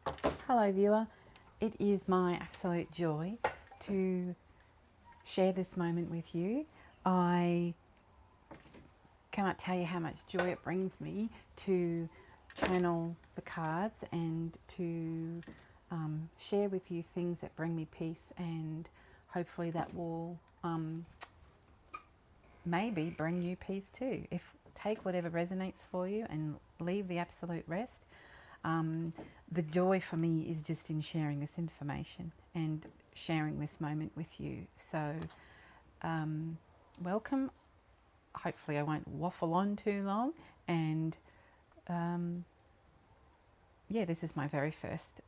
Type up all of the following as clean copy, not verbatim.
Hello, viewer. It is my absolute joy to share this moment with you. I cannot tell you how much joy it brings me to channel the cards and to share with you things that bring me peace, and hopefully that will maybe bring you peace too. If take whatever resonates for you and leave the absolute rest. The joy for me is just in sharing this information and sharing this moment with you. So, welcome. Hopefully, I won't waffle on too long. And yeah, this is my very first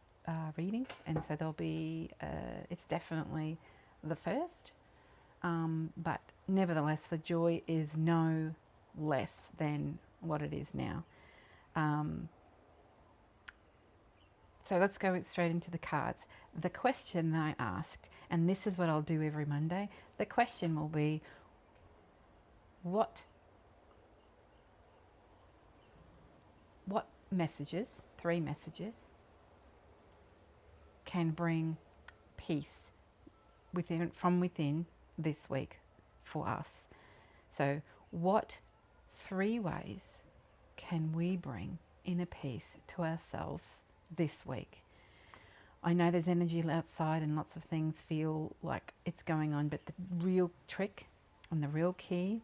reading, and so there'll be, it's definitely the first, but nevertheless, the joy is no less than what it is now. So let's go straight into the cards. The question that I asked, and this is what I'll do every Monday, the question will be, what messages, 3 messages, can bring peace from within this week for us? So what 3 ways can we bring inner peace to ourselves this week? I know there's energy outside and lots of things feel like it's going on, but the real trick and the real key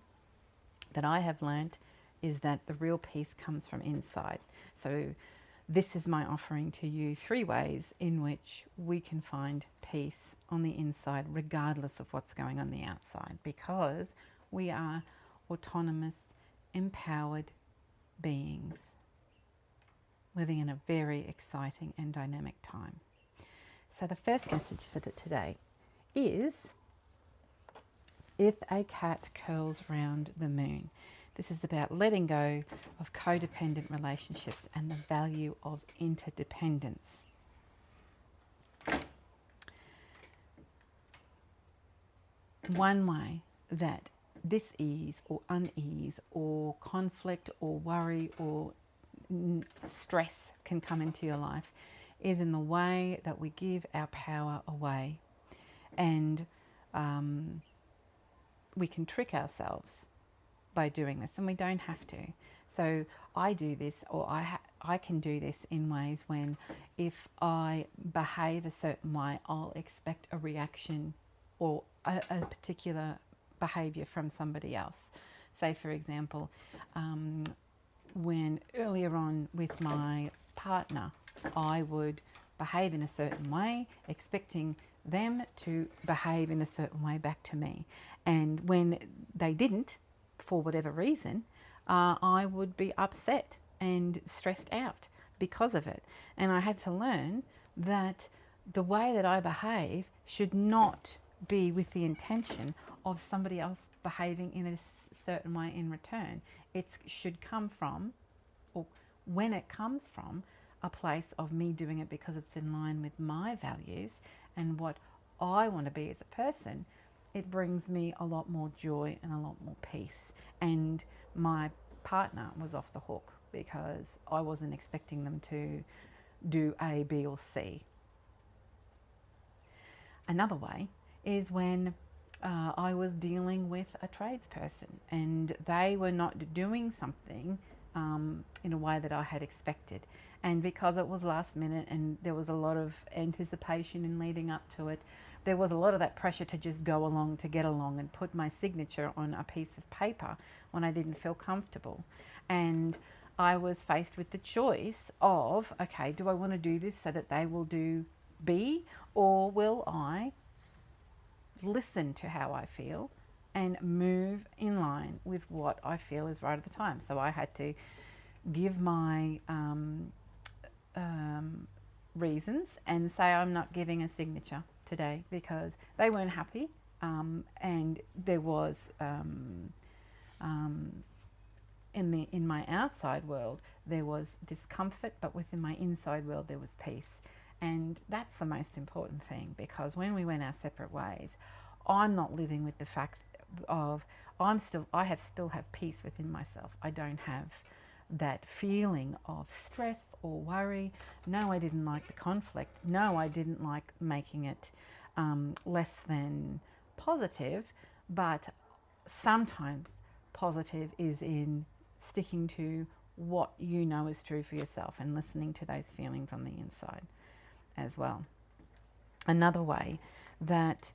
that I have learnt is that the real peace comes from inside. So this is my offering to you, 3 ways in which we can find peace on the inside regardless of what's going on the outside, because we are autonomous, empowered beings living in a very exciting and dynamic time. So the first message for today is, if a cat curls round the moon. This is about letting go of codependent relationships and the value of interdependence. One way that dis-ease or unease or conflict or worry or stress can come into your life is in the way that we give our power away. And we can trick ourselves by doing this, and we don't have to. So I do this, or I can do this in ways when, if I behave a certain way, I'll expect a reaction or a particular behavior from somebody else. Say, for example, when earlier on with my partner, I would behave in a certain way, expecting them to behave in a certain way back to me. And when they didn't, for whatever reason, I would be upset and stressed out because of it. And I had to learn that the way that I behave should not be with the intention of somebody else behaving in a certain way in return. It should come from, or when it comes from, a place of me doing it because it's in line with my values and what I want to be as a person, it brings me a lot more joy and a lot more peace. And my partner was off the hook because I wasn't expecting them to do A, B, or C. Another way is when I was dealing with a tradesperson and they were not doing something in a way that I had expected. And because it was last minute and there was a lot of anticipation in leading up to it, there was a lot of that pressure to just go along to get along and put my signature on a piece of paper when I didn't feel comfortable. And I was faced with the choice of, okay, do I want to do this so that they will do B, or will I listen to how I feel and move in line with what I feel is right at the time? So I had to give my reasons and say I'm not giving a signature today because they weren't happy, and there was in my outside world there was discomfort, but within my inside world there was peace. And that's the most important thing, because when we went our separate ways, I'm not living with the fact of I still have peace within myself. I don't have that feeling of stress or worry. No, I didn't like the conflict. No, I didn't like making it less than positive. But sometimes positive is in sticking to what you know is true for yourself and listening to those feelings on the inside as well. Another way that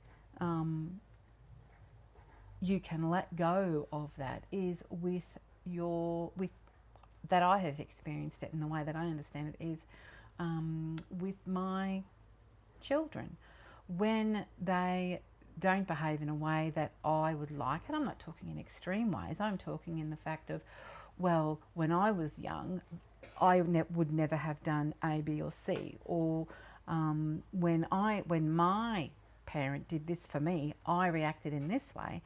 you can let go of that is with that I have experienced it, and the way that I understand it is with my children. When they don't behave in a way that I would like, and I'm not talking in extreme ways, I'm talking in the fact of, well, when I was young, I would never have done A, B, or C, or when my parent did this for me, I reacted in this way.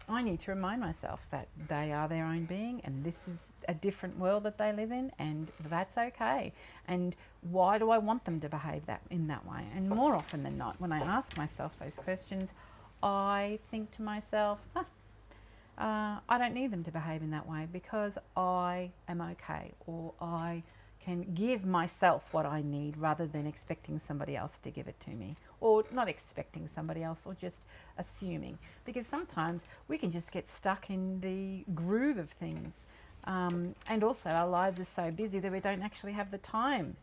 I need to remind myself that they are their own being, and this is a different world that they live in, and that's okay. And why do I want them to behave in that way? And more often than not, when I ask myself those questions, I think to myself, I don't need them to behave in that way because I am okay, or I can give myself what I need rather than expecting somebody else to give it to me, or not expecting somebody else, or just assuming. Because sometimes we can just get stuck in the groove of things. And also our lives are so busy that we don't actually have the time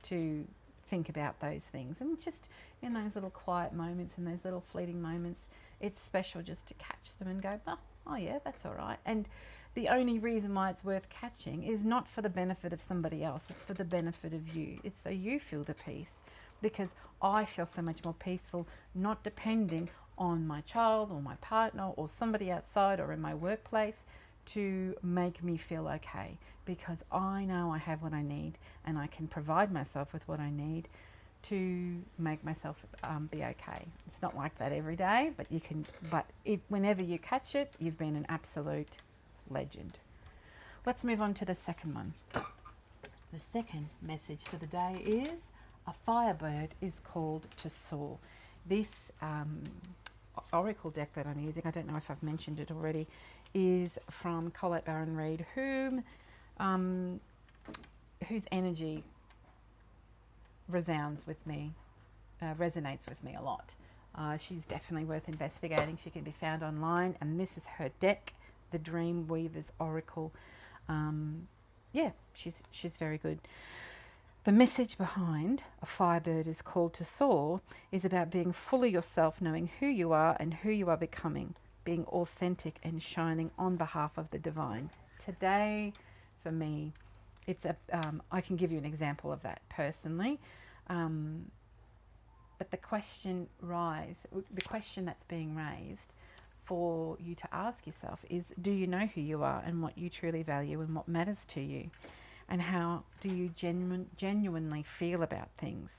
to think about those things. And just in those little quiet moments, in those little fleeting moments, it's special just to catch them and go, oh yeah, that's all right. And the only reason why it's worth catching is not for the benefit of somebody else, it's for the benefit of you. It's so you feel the peace, because I feel so much more peaceful not depending on my child or my partner or somebody outside or in my workplace to make me feel okay, because I know I have what I need and I can provide myself with what I need to make myself be okay. It's not like that every day, but you can. But whenever you catch it, you've been an absolute legend. Let's move on to the second one. The second message for the day is a firebird is called to soar. This oracle deck that I'm using, I don't know if I've mentioned it already, is from Colette Baron Reid, whose energy resonates with me a lot. She's definitely worth investigating. She can be found online, and this is her deck, the Dream Weaver's Oracle. She's very good. The message behind a firebird is called to soar is about being fully yourself, knowing who you are and who you are becoming, being authentic and shining on behalf of the divine. Today, for me, it's I can give you an example of that personally. But the question that's being raised for you to ask yourself is, do you know who you are and what you truly value and what matters to you? And how do you genuinely feel about things?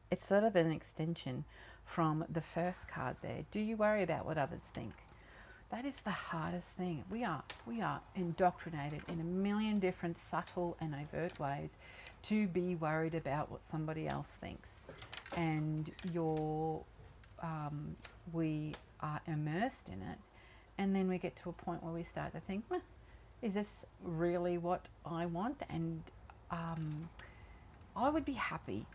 It's sort of an extension from the first card there. Do you worry about what others think? That is the hardest thing. We are indoctrinated in a million different subtle and overt ways to be worried about what somebody else thinks. And we are immersed in it. And then we get to a point where we start to think, is this really what I want? And I would be happy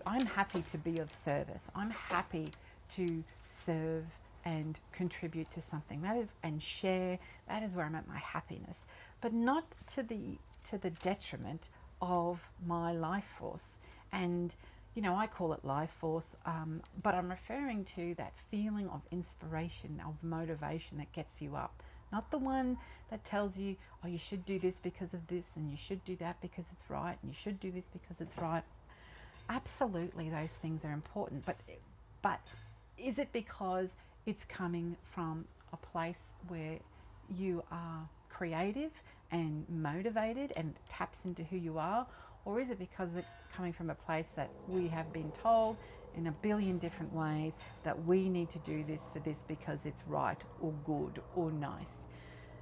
I'm happy to be of service. I'm happy to serve and contribute to something. And share. That is where I'm at my happiness. But not to the detriment of my life force. And I call it life force, but I'm referring to that feeling of inspiration, of motivation that gets you up. Not the one that tells you, oh, you should do this because of this, and you should do that because it's right, and you should do this because it's right. Absolutely, those things are important. But is it because it's coming from a place where you are creative and motivated and taps into who you are? Or is it because it's coming from a place that we have been told in a billion different ways that we need to do this for this because it's right or good or nice?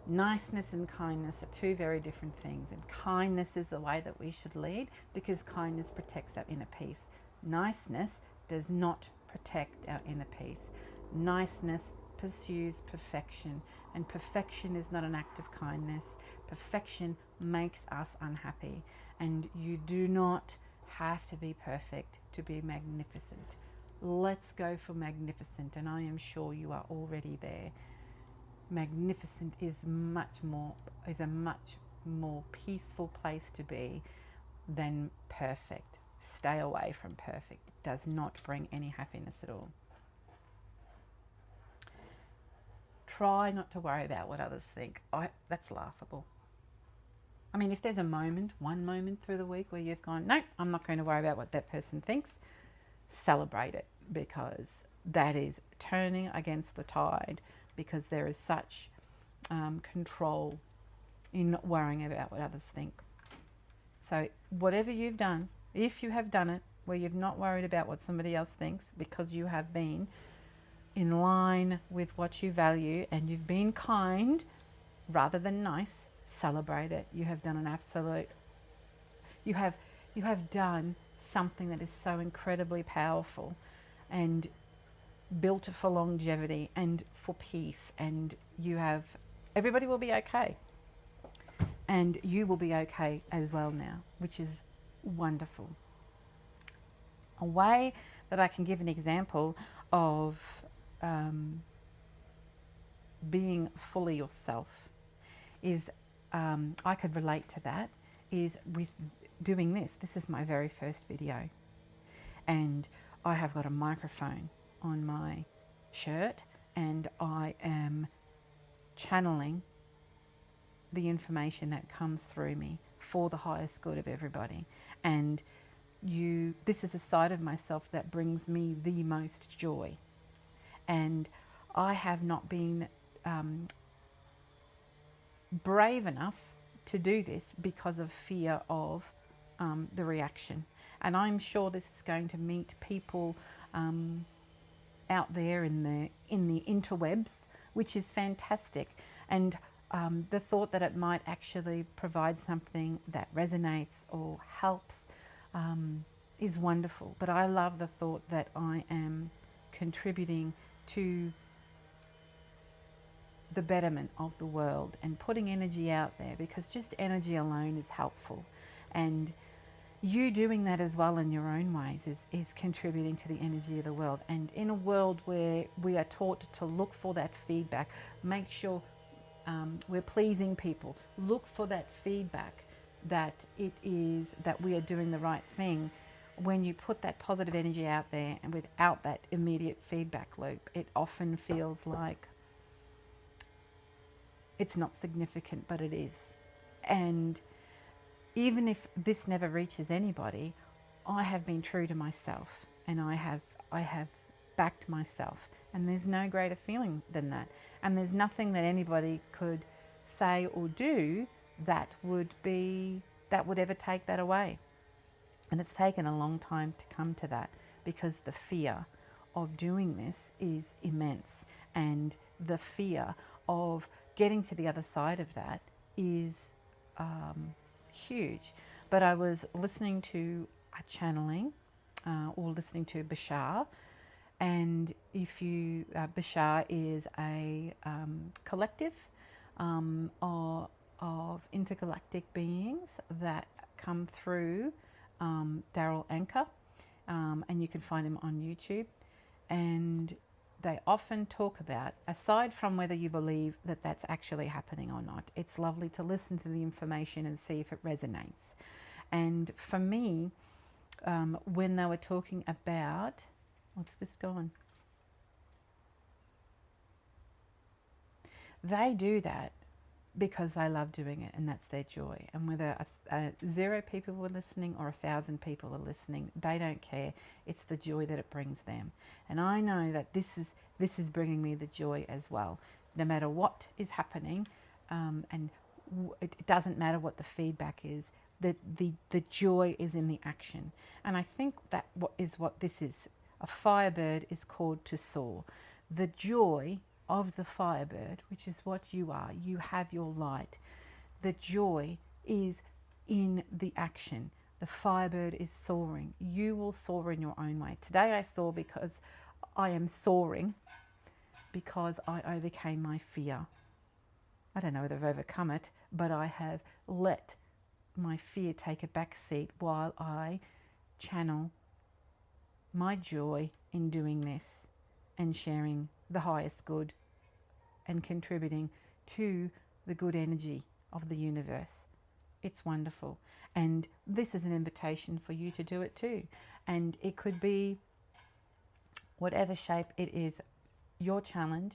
Niceness and kindness are two very different things, and kindness is the way that we should lead, because kindness protects our inner peace. Niceness does not protect our inner peace. Niceness pursues perfection, and perfection is not an act of kindness. Perfection makes us unhappy, and you do not have to be perfect to be magnificent. Let's go for magnificent, and I am sure you are already there. Magnificent is a much more peaceful place to be than perfect. Stay away from perfect. It does not bring any happiness at all. Try not to worry about what others think. That's laughable. I mean, if there's one moment through the week where you've gone, no, I'm not going to worry about what that person thinks, celebrate it, because that is turning against the tide, because there is such control in not worrying about what others think. So whatever you've done, if you have done it where you've not worried about what somebody else thinks, because you have been in line with what you value and you've been kind rather than nice, celebrate it. You have done an absolute, you have done something that is so incredibly powerful and built for longevity and for peace, and everybody will be okay. And you will be okay as well now, which is wonderful. A way that I can give an example of being fully yourself is, I could relate to that, is with doing this. This is my very first video. And I have got a microphone on my shirt, and I am channeling the information that comes through me for the highest good of everybody. And this is a side of myself that brings me the most joy. And I have not been brave enough to do this because of fear of the reaction. And I'm sure this is going to meet people out there in the interwebs, which is fantastic. And the thought that it might actually provide something that resonates or helps is wonderful. But I love the thought that I am contributing to the betterment of the world and putting energy out there, because just energy alone is helpful. And you doing that as well in your own ways is contributing to the energy of the world. And in a world where we are taught to look for that feedback, make sure we're pleasing people, look for that feedback that we are doing the right thing. When you put that positive energy out there and without that immediate feedback loop, it often feels like it's not significant, but it is. And even if this never reaches anybody, I have been true to myself, and I have backed myself, and there's no greater feeling than that. And there's nothing that anybody could say or do that would ever take that away. And it's taken a long time to come to that, because the fear of doing this is immense, and the fear of getting to the other side of that is huge. But I was listening to a channeling, or listening to Bashar, and Bashar is a collective of intergalactic beings that come through Daryl Anchor, and you can find him on YouTube. And they often talk about, aside from whether you believe that that's actually happening or not, it's lovely to listen to the information and see if it resonates. And for me, when they were talking about, what's this gone? They do that because they love doing it, and that's their joy. And whether 0 people were listening or 1,000 people are listening, they don't care. It's the joy that it brings them. And I know that this is bringing me the joy as well. No matter what is happening, it doesn't matter what the feedback is. The joy is in the action. And I think that what this is. A firebird is called to soar. The joy of the firebird, which is what you are, you have your light. The joy is in the action. The firebird is soaring. You will soar in your own way. Today I soar because I am soaring because I overcame my fear. I don't know whether I've overcome it. but I have let my fear take a back seat while I channel my joy in doing this and sharing the highest good and contributing to the good energy of the universe. It's wonderful. And this is an invitation for you to do it too. And it could be whatever shape it is, your challenge,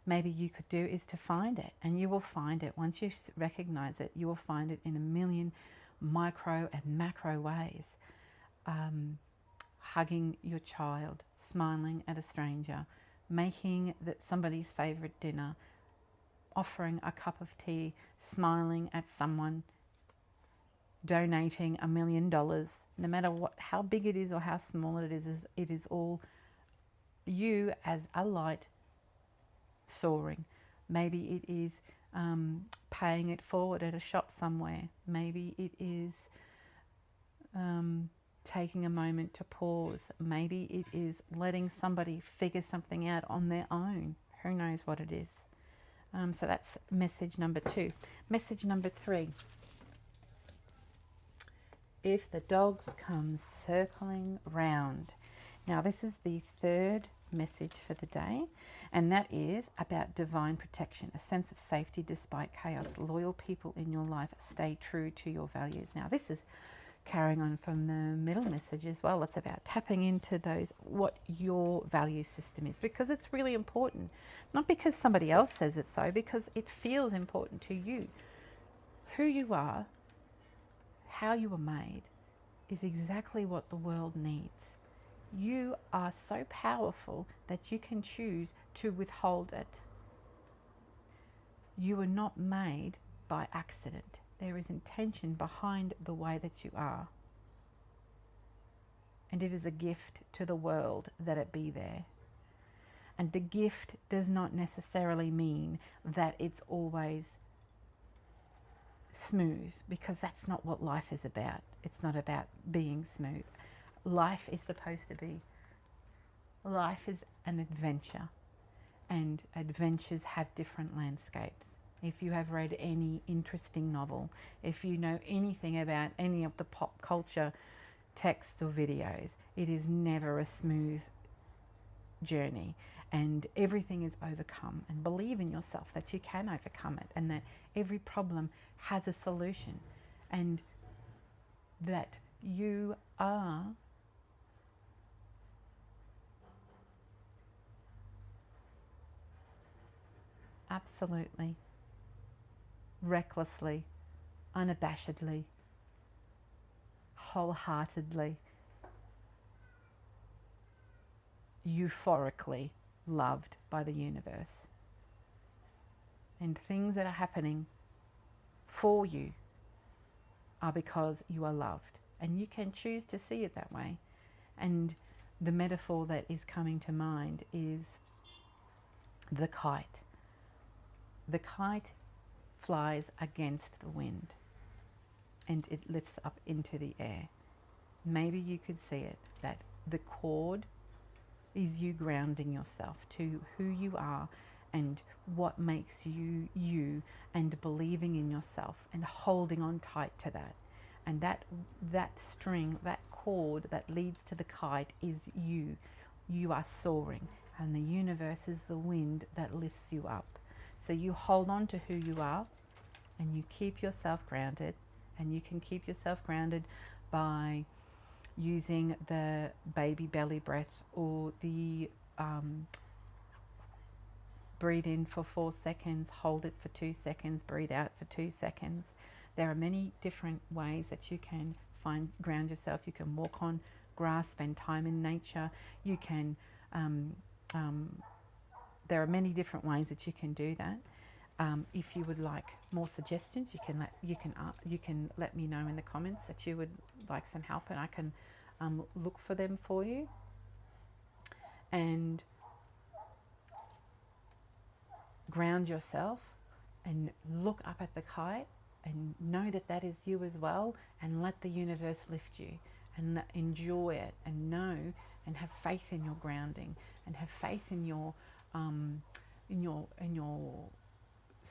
maybe you could do is to find it. And you will find it. Once you recognize it, you will find it in a million micro and macro ways. Hugging your child, smiling at a stranger, making that somebody's favorite dinner, offering a cup of tea, smiling at someone, donating $1 million, no matter how big it is or how small it is all you as a light soaring. Maybe it is paying it forward at a shop somewhere. Maybe it is taking a moment to pause. Maybe it is letting somebody figure something out on their own. Who knows what it is? So that's message number 2. Message number 3. If the dogs come circling round. Now this is the third message for the day, and that is about divine protection, a sense of safety despite chaos. Loyal people in your life stay true to your values. Now this is carrying on from the middle message as well. It's about tapping into those, what your value system is, because it's really important. Not because somebody else says it so, because it feels important to you. Who you are, how you were made, is exactly what the world needs. You are so powerful that you can choose to withhold it. You were not made by accident. There is intention behind the way that you are. And it is a gift to the world that it be there. And the gift does not necessarily mean that it's always smooth, because that's not what life is about. It's not about being smooth. Life is supposed to be, life is an adventure, and adventures have different landscapes. If you have read any interesting novel, if you know anything about any of the pop culture texts or videos, it is never a smooth journey, and everything is overcome. And believe in yourself that you can overcome it, and that every problem has a solution, and that you are absolutely, recklessly, unabashedly, wholeheartedly, euphorically loved by the universe. And things that are happening for you are because you are loved. And you can choose to see it that way. And the metaphor that is coming to mind is the kite. The kite flies against the wind, and it lifts up into the air. Maybe you could see it, that the cord is you grounding yourself to who you are and what makes you you, and believing in yourself and holding on tight to that. And that string, that cord that leads to the kite is you. You are soaring, and the universe is the wind that lifts you up. So you hold on to who you are, and you keep yourself grounded. And you can keep yourself grounded by using the baby belly breath, or the breathe in for 4 seconds, hold it for 2 seconds, breathe out for 2 seconds. There are many different ways that you can ground yourself. You can walk on grass, spend time in nature. You can there are many different ways that you can do that. If you would like more suggestions, you can let me know in the comments that you would like some help, and I can look for them for you. And ground yourself and look up at the kite and know that that is you as well, and let the universe lift you, and enjoy it, and know and have faith in your grounding, and have faith in your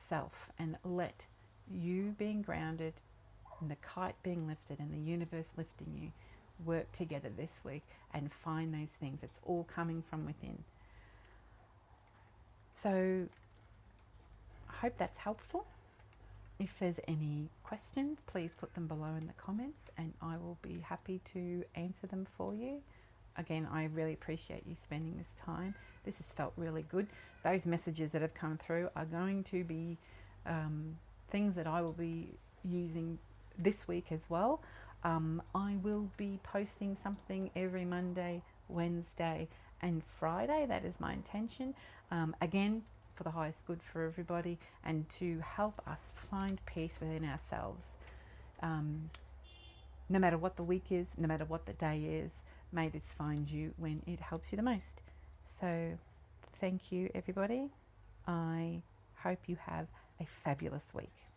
self, and let you being grounded and the kite being lifted and the universe lifting you work together this week and find those things. It's all coming from within. So I hope that's helpful. If there's any questions, please put them below in the comments and I will be happy to answer them for you. Again, I really appreciate you spending this time. This has felt really good. Those messages that have come through are going to be things that I will be using this week as well. I will be posting something every Monday, Wednesday and Friday. That is my intention. Again, for the highest good for everybody and to help us find peace within ourselves. No matter what the week is, no matter what the day is, may this find you when it helps you the most. So thank you, everybody. I hope you have a fabulous week.